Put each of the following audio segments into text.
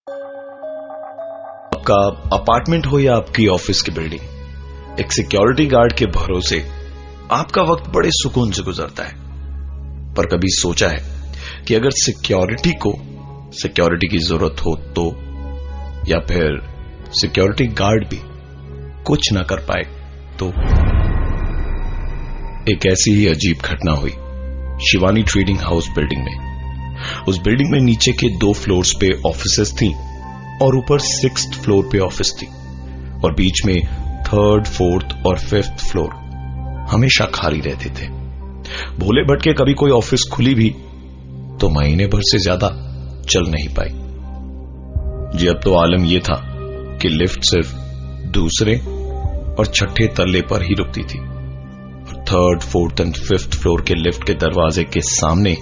आपका अपार्टमेंट हो या आपकी ऑफिस की बिल्डिंग, एक सिक्योरिटी गार्ड के भरोसे आपका वक्त बड़े सुकून से गुजरता है। पर कभी सोचा है कि अगर सिक्योरिटी की जरूरत हो तो, या फिर सिक्योरिटी गार्ड भी कुछ ना कर पाए तो? एक ऐसी ही अजीब घटना हुई शिवानी ट्रेडिंग हाउस बिल्डिंग में। उस बिल्डिंग में नीचे के 2 फ्लोर्स पे ऑफिसेस थी और ऊपर 6th फ्लोर पे ऑफिस थी, और बीच में 3rd, 4th और 5th फ्लोर हमेशा खाली रहते थे। भोले भटके कभी कोई ऑफिस खुली भी तो महीने भर से ज्यादा चल नहीं पाई जी। अब तो आलम यह था कि लिफ्ट सिर्फ दूसरे और छठे तल्ले पर ही रुकती थी, और 3rd, 4th और 5th फ्लोर के लिफ्ट के दरवाजे के सामने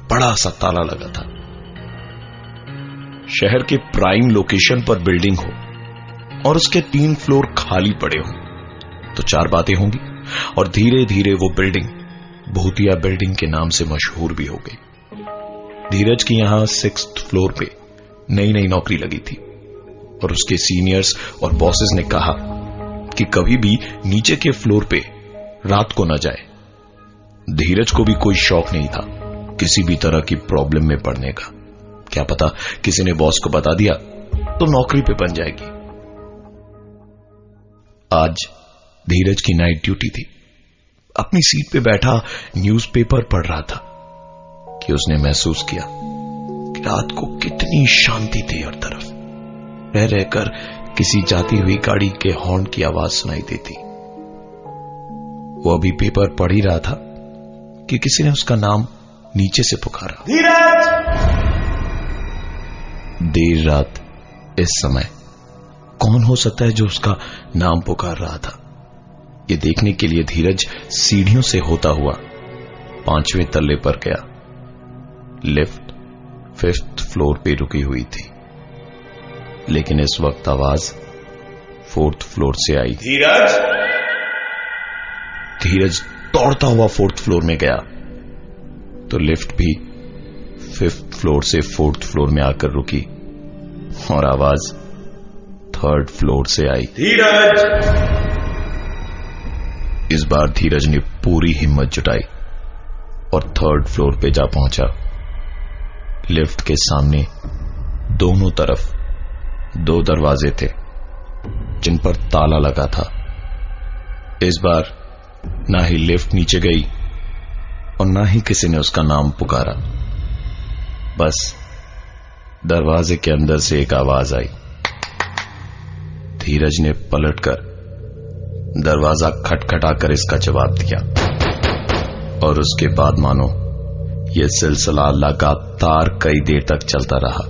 बड़ा सा ताला लगा था। शहर के प्राइम लोकेशन पर बिल्डिंग हो और उसके 3 फ्लोर खाली पड़े हो तो 4 बातें होंगी, और धीरे धीरे वो बिल्डिंग भूतिया बिल्डिंग के नाम से मशहूर भी हो गई। धीरज की यहां 6th फ्लोर पे नई नई नौकरी लगी थी, और उसके सीनियर्स और बॉसेस ने कहा कि कभी भी नीचे के फ्लोर पे रात को न जाए। धीरज को भी कोई शौक नहीं था किसी भी तरह की प्रॉब्लम में पड़ने का। क्या पता किसी ने बॉस को बता दिया तो नौकरी पे बन जाएगी। आज धीरज की नाइट ड्यूटी थी। अपनी सीट पे बैठा न्यूज़पेपर पढ़ रहा था कि उसने महसूस किया कि रात को कितनी शांति थी हर तरफ। रह रहकर किसी जाती हुई गाड़ी के हॉर्न की आवाज सुनाई देती। वो अभी पेपर पढ़ ही रहा था कि किसी ने उसका नाम नीचे से पुकारा। धीरज! देर रात इस समय कौन हो सकता है जो उसका नाम पुकार रहा था? ये देखने के लिए धीरज सीढ़ियों से होता हुआ 5वें तल्ले पर गया। लिफ्ट 5th फ्लोर पे रुकी हुई थी, लेकिन इस वक्त आवाज 4th फ्लोर से आई। धीरज! धीरज दौड़ता हुआ 4th फ्लोर में गया तो लिफ्ट भी 5th फ्लोर से 4th फ्लोर में आकर रुकी, और आवाज 3rd फ्लोर से आई। धीरज! इस बार धीरज ने पूरी हिम्मत जुटाई और 3rd फ्लोर पे जा पहुंचा। लिफ्ट के सामने दोनों तरफ 2 दरवाजे थे जिन पर ताला लगा था। इस बार ना ही लिफ्ट नीचे गई और ना ही किसी ने उसका नाम पुकारा। बस दरवाजे के अंदर से एक आवाज आई। धीरज ने पलटकर दरवाजा खटखटाकर इसका जवाब दिया, और उसके बाद मानो यह सिलसिला लगातार कई देर तक चलता रहा।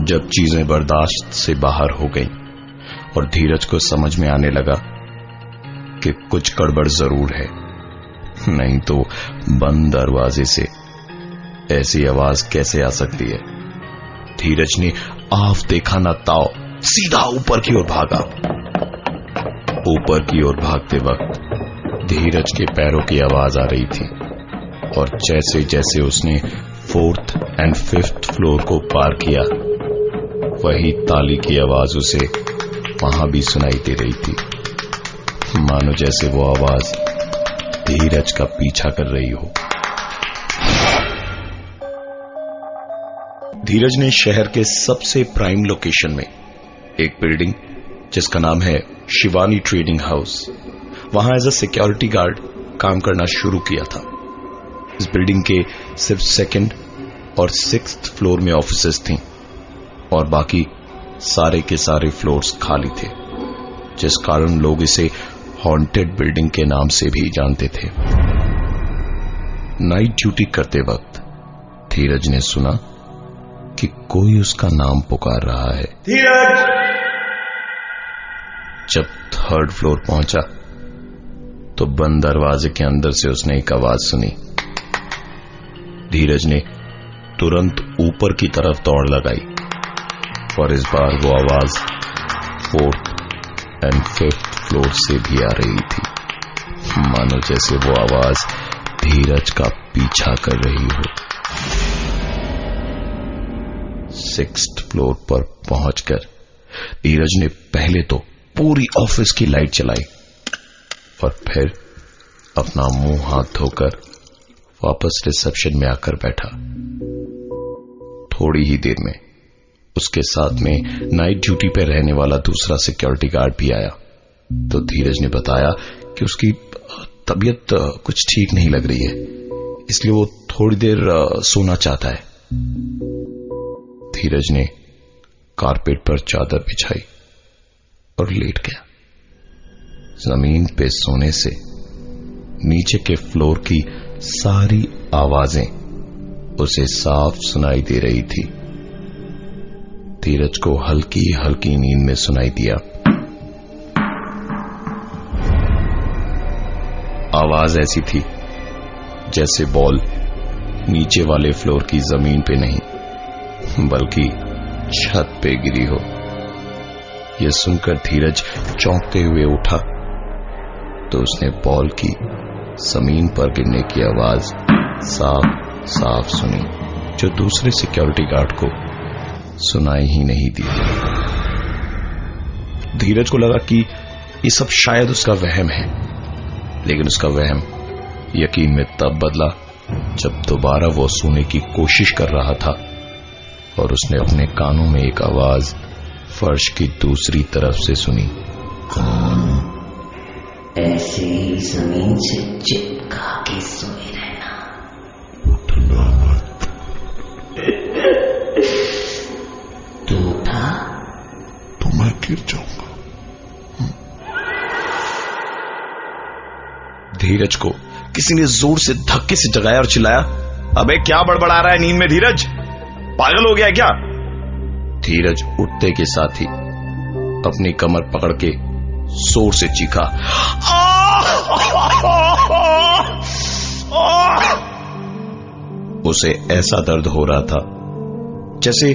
जब चीजें बर्दाश्त से बाहर हो गईं और धीरज को समझ में आने लगा कि कुछ गड़बड़ जरूर है, नहीं तो बंद दरवाजे से ऐसी आवाज कैसे आ सकती है, धीरज ने आफ देखा ना ताव सीधा ऊपर की ओर भागा। ऊपर की ओर भागते वक्त धीरज के पैरों की आवाज आ रही थी, और जैसे जैसे उसने 4th और 5th फ्लोर को पार किया, वही ताली की आवाज उसे वहां भी सुनाई दे रही थी, मानो जैसे वो आवाज धीरज का पीछा कर रही हो। धीरज ने शहर के सबसे प्राइम लोकेशन में एक बिल्डिंग जिसका नाम है शिवानी ट्रेडिंग हाउस, वहां एज अ सिक्योरिटी गार्ड काम करना शुरू किया था। इस बिल्डिंग के सिर्फ 2nd और 6th फ्लोर में ऑफिसेस थीं, और बाकी सारे के सारे फ्लोर्स खाली थे, जिस कारण लोग इसे हॉन्टेड बिल्डिंग के नाम से भी जानते थे। नाइट ड्यूटी करते वक्त धीरज ने सुना कि कोई उसका नाम पुकार रहा है। धीरज! जब 3rd फ्लोर पहुंचा तो बंद दरवाजे के अंदर से उसने एक आवाज सुनी। धीरज ने तुरंत ऊपर की तरफ दौड़ लगाई, और इस बार वो आवाज 4th और 5th फ्लोर से भी आ रही थी, मानो जैसे वो आवाज धीरज का पीछा कर रही हो। 6th फ्लोर पर पहुंचकर धीरज ने पहले तो पूरी ऑफिस की लाइट जलाई और फिर अपना मुंह हाथ धोकर वापस रिसेप्शन में आकर बैठा। थोड़ी ही देर में उसके साथ में नाइट ड्यूटी पर रहने वाला दूसरा सिक्योरिटी गार्ड भी आया तो धीरज ने बताया कि उसकी तबीयत कुछ ठीक नहीं लग रही है, इसलिए वो थोड़ी देर सोना चाहता है। धीरज ने कारपेट पर चादर बिछाई और लेट गया। जमीन पे सोने से नीचे के फ्लोर की सारी आवाजें उसे साफ सुनाई दे रही थी। धीरज को हल्की हल्की नींद में सुनाई दिया। आवाज ऐसी थी जैसे बॉल नीचे वाले फ्लोर की जमीन पे नहीं बल्कि छत पे गिरी हो। यह सुनकर धीरज चौंकते हुए उठा तो उसने बॉल की जमीन पर गिरने की आवाज साफ साफ सुनी, जो दूसरे सिक्योरिटी गार्ड को सुनाई ही नहीं दी। धीरज को लगा कि ये सब शायद उसका वहम है, लेकिन उसका वहम यकीन में तब बदला जब दोबारा वो सोने की कोशिश कर रहा था और उसने अपने कानों में एक आवाज फर्श की दूसरी तरफ से सुनी। ऐसे ही जमीन से चिपका के सोए रहना, उठना मत। तू उठा तो मैं गिर जाऊंगा। धीरज को किसी ने जोर से धक्के से जगाया और चिल्लाया, अबे क्या बड़बड़ा रहा है नींद में धीरज, पागल हो गया है क्या? धीरज उठते के साथ ही अपनी कमर पकड़ के जोर से चीखा। उसे ऐसा दर्द हो रहा था जैसे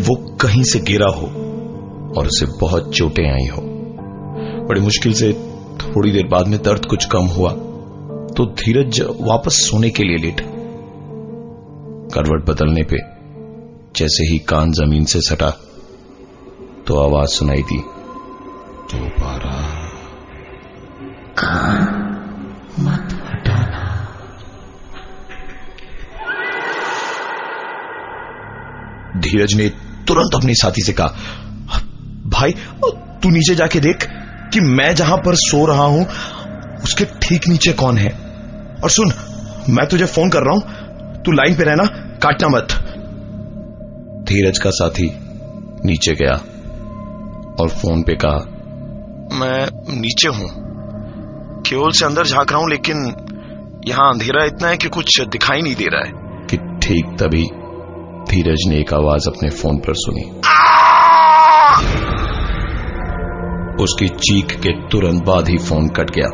वो कहीं से गिरा हो और उसे बहुत चोटें आई हो। बड़ी मुश्किल से थोड़ी देर बाद में दर्द कुछ कम हुआ तो धीरज वापस सोने के लिए लेटा। करवट बदलने पे जैसे ही कान जमीन से सटा तो आवाज सुनाई दी, दोबारा कान मत हटाना। धीरज ने तुरंत अपने साथी से कहा, भाई तू नीचे जाके देख कि मैं जहां पर सो रहा हूं उसके ठीक नीचे कौन है, और सुन मैं तुझे फोन कर रहा हूं, तू लाइन पे रहना, काटना मत। धीरज का साथी नीचे गया और फोन पे कहा, मैं नीचे हूं, केवल से अंदर झांक रहा हूं, लेकिन यहां अंधेरा इतना है कि कुछ दिखाई नहीं दे रहा है। कि ठीक तभी धीरज ने एक आवाज अपने फोन पर सुनी। उसकी चीख के तुरंत बाद ही फोन कट गया।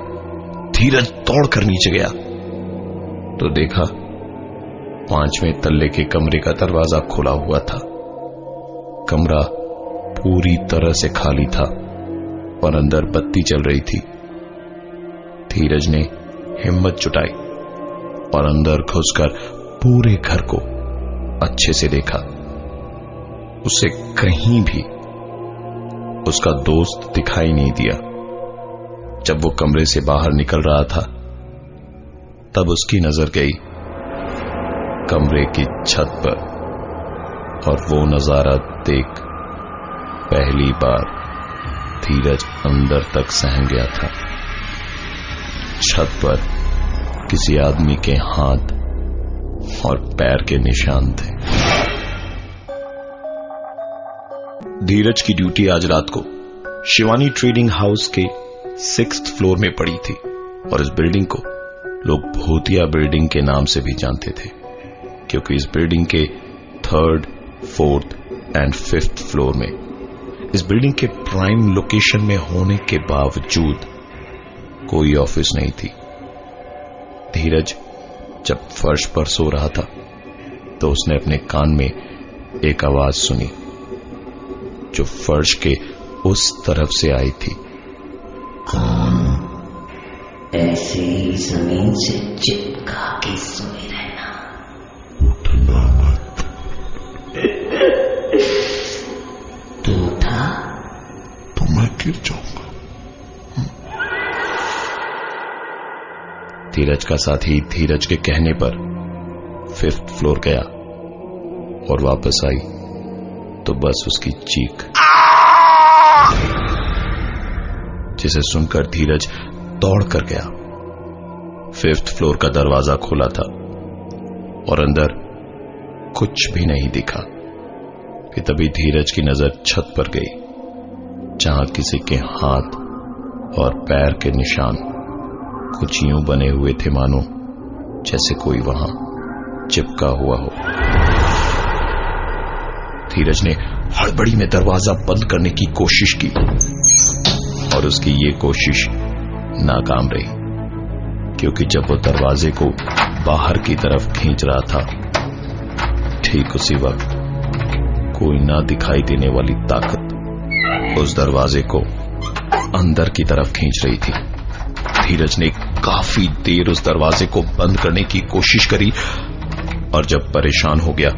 धीरज दौड़कर नीचे गया तो देखा 5वें तल्ले के कमरे का दरवाजा खुला हुआ था। कमरा पूरी तरह से खाली था और अंदर बत्ती जल रही थी। धीरज ने हिम्मत जुटाई और अंदर घुसकर पूरे घर को अच्छे से देखा। उसे कहीं भी उसका दोस्त दिखाई नहीं दिया। जब वो कमरे से बाहर निकल रहा था तब उसकी नजर गई कमरे की छत पर, और वो नजारा देख पहली बार धीरज अंदर तक सहम गया था। छत पर किसी आदमी के हाथ और पैर के निशान थे। धीरज की ड्यूटी आज रात को शिवानी ट्रेडिंग हाउस के 6th फ्लोर में पड़ी थी और इस बिल्डिंग को लोग भूतिया बिल्डिंग के नाम से भी जानते थे, क्योंकि इस बिल्डिंग के 3rd, 4th and 5th floor में इस बिल्डिंग के प्राइम लोकेशन में होने के बावजूद कोई ऑफिस नहीं थी। धीरज जब फर्श पर सो रहा था तो उसने अपने कान में एक आवाज सुनी जो फर्श के उस तरफ से आई थी। ऐसे ही जमीन से चिपका के सोए रहना। उठना मत। तू उठा तो मैं गिर जाऊंगा। धीरज का साथी धीरज के कहने पर 5th फ्लोर गया और वापस आई तो बस उसकी चीख, जिसे सुनकर धीरज दौड़ कर गया। 5th फ्लोर का दरवाजा खुला था और अंदर कुछ भी नहीं दिखा कि तभी धीरज की नजर छत पर गई, जहां किसी के हाथ और पैर के निशान कुछ यूं बने हुए थे मानो जैसे कोई वहां चिपका हुआ हो। धीरज ने हड़बड़ी में दरवाजा बंद करने की कोशिश की और उसकी ये कोशिश नाकाम रही, क्योंकि जब वो दरवाजे को बाहर की तरफ खींच रहा था, ठीक उसी वक्त कोई ना दिखाई देने वाली ताकत उस दरवाजे को अंदर की तरफ खींच रही थी। धीरज ने काफी देर उस दरवाजे को बंद करने की कोशिश करी और जब परेशान हो गया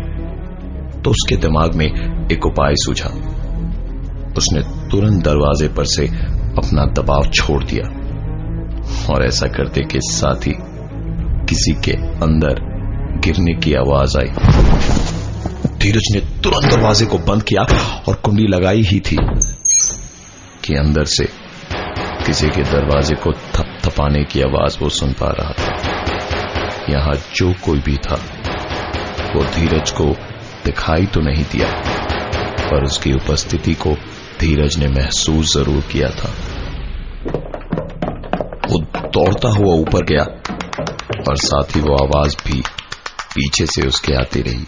तो उसके दिमाग में एक उपाय सूझा। उसने तुरंत दरवाजे पर से अपना दबाव छोड़ दिया और ऐसा करते के साथ ही किसी के अंदर गिरने की आवाज आई। धीरज ने तुरंत दरवाजे को बंद किया और कुंडी लगाई ही थी कि अंदर से किसी के दरवाजे को थपथपाने की आवाज वो सुन पा रहा था। यहां जो कोई भी था वो धीरज को दिखाई तो नहीं दिया, पर उसकी उपस्थिति को धीरज ने महसूस जरूर किया था। वो दौड़ता हुआ ऊपर गया और साथ ही वो आवाज भी पीछे से उसके आती रही।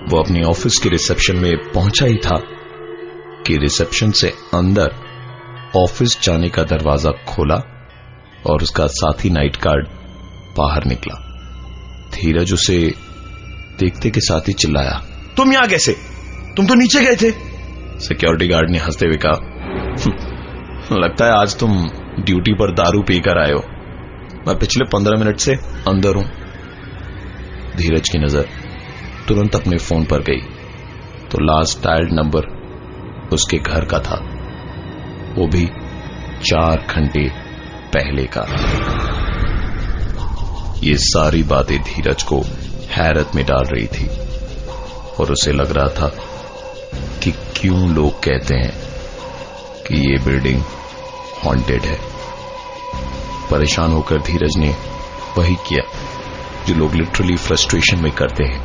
वो अपनी ऑफिस के रिसेप्शन में पहुंचा ही था कि रिसेप्शन से अंदर ऑफिस जाने का दरवाजा खोला और उसका साथी नाइट गार्ड बाहर निकला। धीरज उसे देखते के साथ ही चिल्लाया, तुम यहां कैसे? तुम तो नीचे गए थे। सिक्योरिटी गार्ड ने हंसते हुए कहा, लगता है आज तुम ड्यूटी पर दारू पीकर आए हो। मैं पिछले 15 मिनट से अंदर हूं। धीरज की नजर तुरंत अपने फोन पर गई तो लास्ट डायल्ड नंबर उसके घर का था, वो भी 4 घंटे पहले का। ये सारी बातें धीरज को हैरत में डाल रही थी और उसे लग रहा था कि क्यों लोग कहते हैं कि ये बिल्डिंग हॉन्टेड है। परेशान होकर धीरज ने वही किया जो लोग लिटरली फ्रस्ट्रेशन में करते हैं।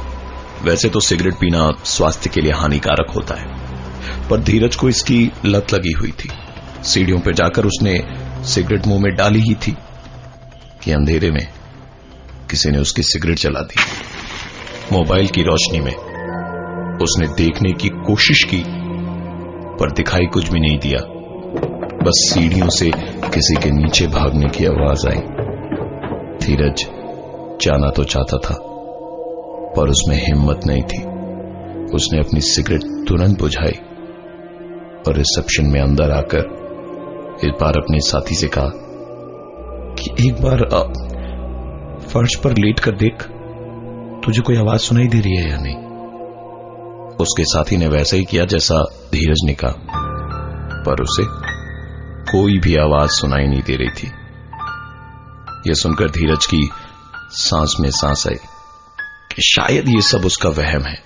वैसे तो सिगरेट पीना स्वास्थ्य के लिए हानिकारक होता है, पर धीरज को इसकी लत लगी हुई थी। सीढ़ियों पर जाकर उसने सिगरेट मुंह में डाली ही थी कि अंधेरे में किसी ने उसकी सिगरेट जला दी। मोबाइल की रोशनी में उसने देखने की कोशिश की, पर दिखाई कुछ भी नहीं दिया। बस सीढ़ियों से किसी के नीचे भागने की आवाज आई। धीरज जाना तो चाहता था, पर उसमें हिम्मत नहीं थी। उसने अपनी सिगरेट तुरंत बुझाई और रिसेप्शन में अंदर आकर इस बार अपने साथी से कहा कि एक बार फर्श पर लेट कर देख, तुझे कोई आवाज सुनाई दे रही है या नहीं। उसके साथी ने वैसा ही किया जैसा धीरज ने कहा, पर उसे कोई भी आवाज सुनाई नहीं दे रही थी। यह सुनकर धीरज की सांस में सांस आई कि शायद ये सब उसका वहम है,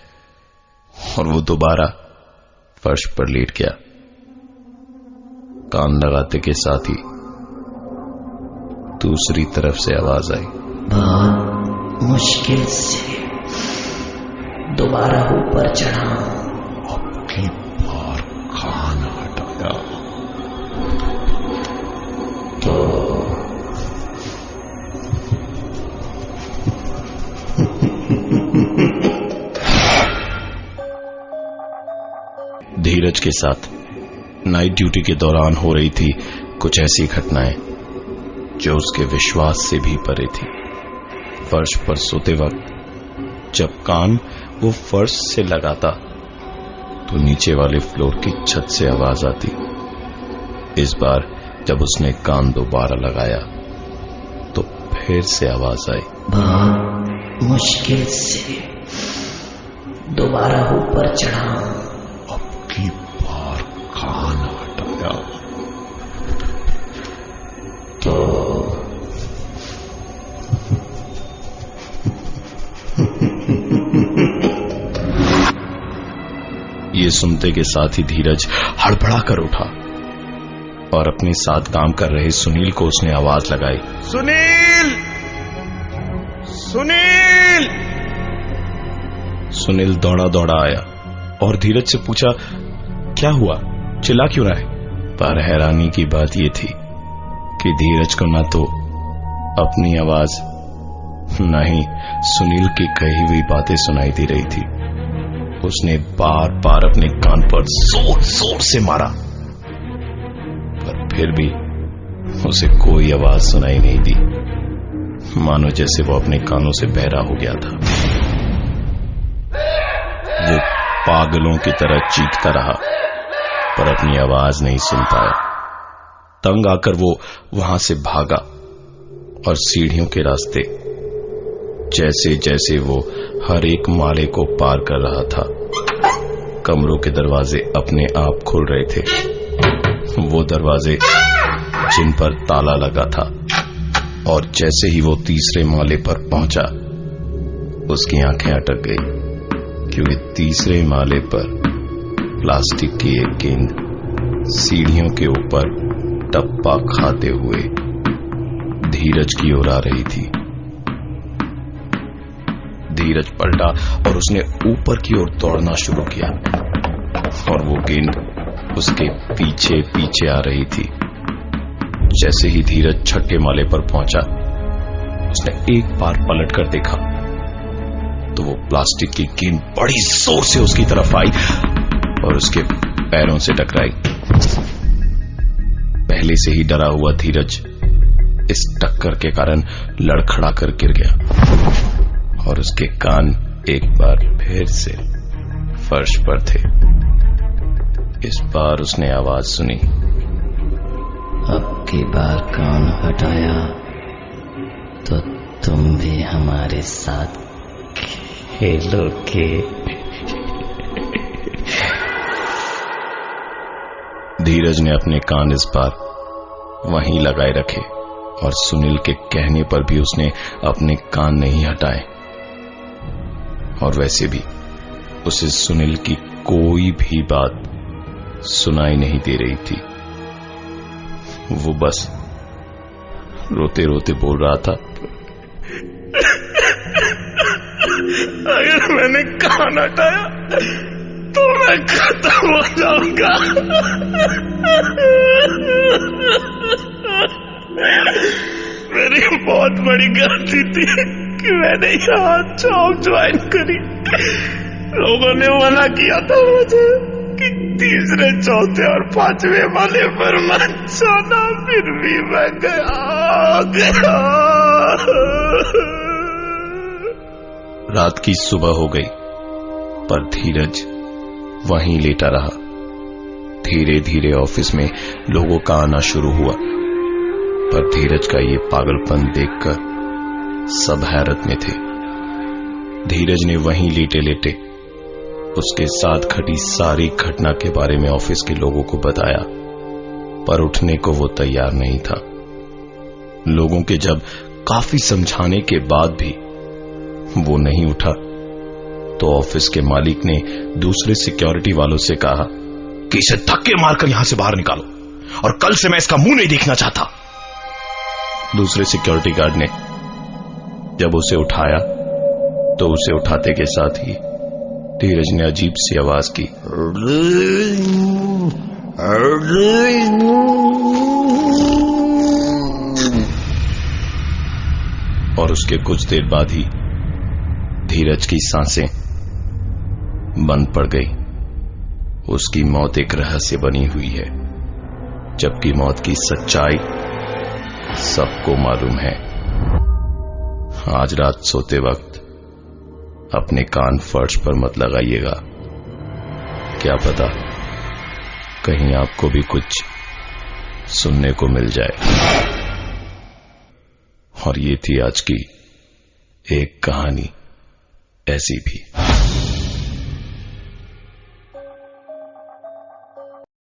और वो दोबारा फर्श पर लेट गया। कान लगाते के साथ ही दूसरी तरफ से आवाज आई, बहुत मुश्किल से दोबारा ऊपर चढ़ा। अब की बार कान हटाया तो धीरज के साथ नाइट ड्यूटी के दौरान हो रही थी कुछ ऐसी घटनाएं जो उसके विश्वास से भी परे थी। फर्श पर सोते वक्त जब कान वो फर्श से लगाता तो नीचे वाले फ्लोर की छत से आवाज आती। इस बार जब उसने कान दोबारा लगाया तो फिर से आवाज आई। बहुत मुश्किल से दोबारा ऊपर चढ़ा। अब की बार कान हटाया तो ये सुनते के साथ ही धीरज हड़बड़ा कर उठा और अपने साथ काम कर रहे सुनील को उसने आवाज लगाई। सुनील, सुनील। सुनील दौड़ा दौड़ा आया और धीरज से पूछा, क्या हुआ, चिल्ला क्यों रहा है? पर हैरानी की बात यह थी कि धीरज को न तो अपनी आवाज न ही सुनील की कही हुई बातें सुनाई दे रही थी। उसने बार बार अपने कान पर जोर जोर से मारा, पर फिर भी उसे कोई आवाज सुनाई नहीं दी, मानो जैसे वो अपने कानों से बहरा हो गया था। वो पागलों की तरह चीखता रहा पर अपनी आवाज नहीं सुन पाया। तंग आकर वो वहां से भागा और सीढ़ियों के रास्ते जैसे जैसे वो हर एक माले को पार कर रहा था, कमरों के दरवाजे अपने आप खुल रहे थे। वो दरवाजे जिन पर ताला लगा था, और जैसे ही वो तीसरे माले पर पहुंचा उसकी आंखें अटक गई, क्योंकि तीसरे माले पर प्लास्टिक की एक गेंद सीढ़ियों के ऊपर टप्पा खाते हुए धीरज की ओर आ रही थी। धीरज पलटा और उसने ऊपर की ओर दौड़ना शुरू किया और वो गेंद उसके पीछे पीछे आ रही थी। जैसे ही धीरज छठे माले पर पहुंचा, उसने एक बार पलट कर देखा तो वो प्लास्टिक की गेंद बड़ी जोर से उसकी तरफ आई और उसके पैरों से टकराई। पहले से ही डरा हुआ धीरज इस टक्कर के कारण लड़खड़ा कर गिर गया और उसके कान एक बार फिर से फर्श पर थे। इस बार उसने आवाज सुनी, अब की बार कान हटाया तो तुम भी हमारे साथ खेलोगे। धीरज ने अपने कान इस बार वहीं लगाए रखे और सुनील के कहने पर भी उसने अपने कान नहीं हटाए। और वैसे भी उसे सुनील की कोई भी बात सुनाई नहीं दे रही थी। वो बस रोते रोते बोल रहा था, अगर मैंने कान हटाया तो मैं खत्म हो जाऊंगा। मेरी बहुत बड़ी गलती थी कि मैंने यहाँ जॉब ज्वाइन करी। लोगों ने मना किया था मुझे कि तीसरे, चौथे और पांचवें माले पर मत जाना, फिर भी मैं गया। रात की सुबह हो गई पर धीरज वहीं लेटा रहा। धीरे धीरे ऑफिस में लोगों का आना शुरू हुआ, पर धीरज का ये पागलपन देखकर सब हैरत में थे। धीरज ने वहीं लेटे लेटे उसके साथ घटी सारी घटना के बारे में ऑफिस के लोगों को बताया, पर उठने को वो तैयार नहीं था। लोगों के जब काफी समझाने के बाद भी वो नहीं उठा तो ऑफिस के मालिक ने दूसरे सिक्योरिटी वालों से कहा कि इसे धक्के मारकर यहां से बाहर निकालो और कल से मैं इसका मुंह नहीं देखना चाहता। दूसरे सिक्योरिटी गार्ड ने जब उसे उठाया तो उसे उठाते के साथ ही धीरज ने अजीब सी आवाज की, और उसके कुछ देर बाद ही धीरज की सांसें बंद पड़ गई। उसकी मौत एक रहस्य बनी हुई है, जबकि मौत की सच्चाई सबको मालूम है। आज रात सोते वक्त अपने कान फर्श पर मत लगाइएगा, क्या पता कहीं आपको भी कुछ सुनने को मिल जाए। और ये थी आज की एक कहानी ऐसी भी।